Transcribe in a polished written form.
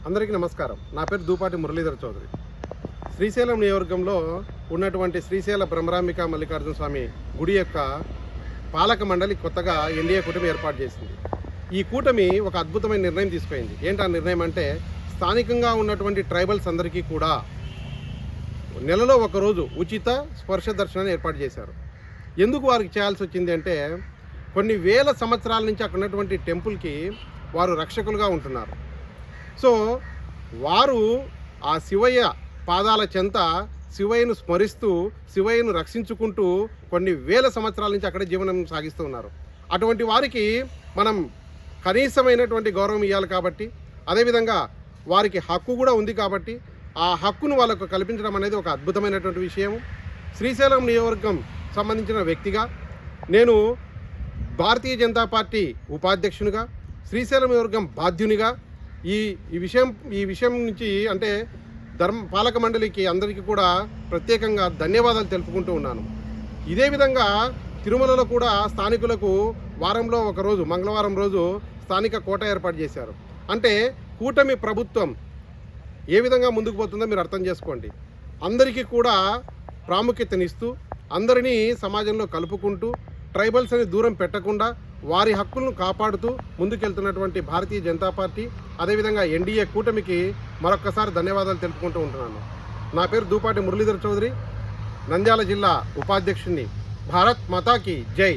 అందరికీ నమస్కారం. నా పేరు దూపాటి మురళీధర్ చౌదరి. శ్రీశైలం నియోజకవర్గంలో ఉన్నటువంటి శ్రీశైల బ్రహ్మరాంబిక మల్లికార్జున స్వామి గుడి యొక్క పాలక మండలి కొత్తగా ఎన్డీఏ కూటమి ఏర్పాటు చేసింది. ఈ కూటమి ఒక అద్భుతమైన నిర్ణయం తీసుకుంది. ఏంటి ఆ నిర్ణయం అంటే, స్థానికంగా ఉన్నటువంటి ట్రైబల్స్ అందరికీ కూడా నెలలో ఒకరోజు ఉచిత స్పర్శ దర్శనాన్ని ఏర్పాటు చేశారు. ఎందుకు వారికి చేయాల్సి వచ్చింది అంటే, కొన్ని వేల సంవత్సరాల నుంచి అక్కడ ఉన్నటువంటి టెంపుల్కి వారు రక్షకులుగా ఉంటున్నారు. సో వారు ఆ శివయ్య పాదాల చెంత శివయ్యను స్మరిస్తూ శివయ్యను రక్షించుకుంటూ కొన్ని వేల సంవత్సరాల నుంచి అక్కడ జీవనం సాగిస్తూ ఉన్నారు. అటువంటి వారికి మనం కనీసమైనటువంటి గౌరవం ఇవ్వాలి కాబట్టి, అదేవిధంగా వారికి హక్కు కూడా ఉంది కాబట్టి ఆ హక్కును వాళ్ళకు కల్పించడం అనేది ఒక అద్భుతమైనటువంటి విషయం. శ్రీశైలం నియోజకవర్గం సంబంధించిన వ్యక్తిగా నేను భారతీయ జనతా పార్టీ ఉపాధ్యక్షునిగా, శ్రీశైలం నియోజకవర్గం బాధ్యునిగా ఈ విషయం నుంచి అంటే పాలక మండలికి అందరికీ కూడా ప్రత్యేకంగా ధన్యవాదాలు తెలుపుకుంటూ ఉన్నాను. ఇదే విధంగా తిరుమలలో కూడా స్థానికులకు వారంలో ఒకరోజు మంగళవారం రోజు స్థానిక కోట ఏర్పాటు చేశారు. అంటే కూటమి ప్రభుత్వం ఏ విధంగా ముందుకు పోతుందో మీరు అర్థం చేసుకోండి. అందరికీ కూడా ప్రాముఖ్యతనిస్తూ అందరినీ సమాజంలో కలుపుకుంటూ ట్రైబల్స్ అని దూరం పెట్టకుండా వారి హక్కులను కాపాడుతూ ముందుకెళ్తున్నటువంటి భారతీయ జనతా పార్టీ, అదేవిధంగా ఎన్డీఏ కూటమికి మరొక్కసారి ధన్యవాదాలు తెలుపుకుంటూ ఉంటున్నాను. నా పేరు దూపాటి మురళీధర్ చౌదరి, నంద్యాల జిల్లా ఉపాధ్యక్షుడిని. భారత్ మాతాకి జై.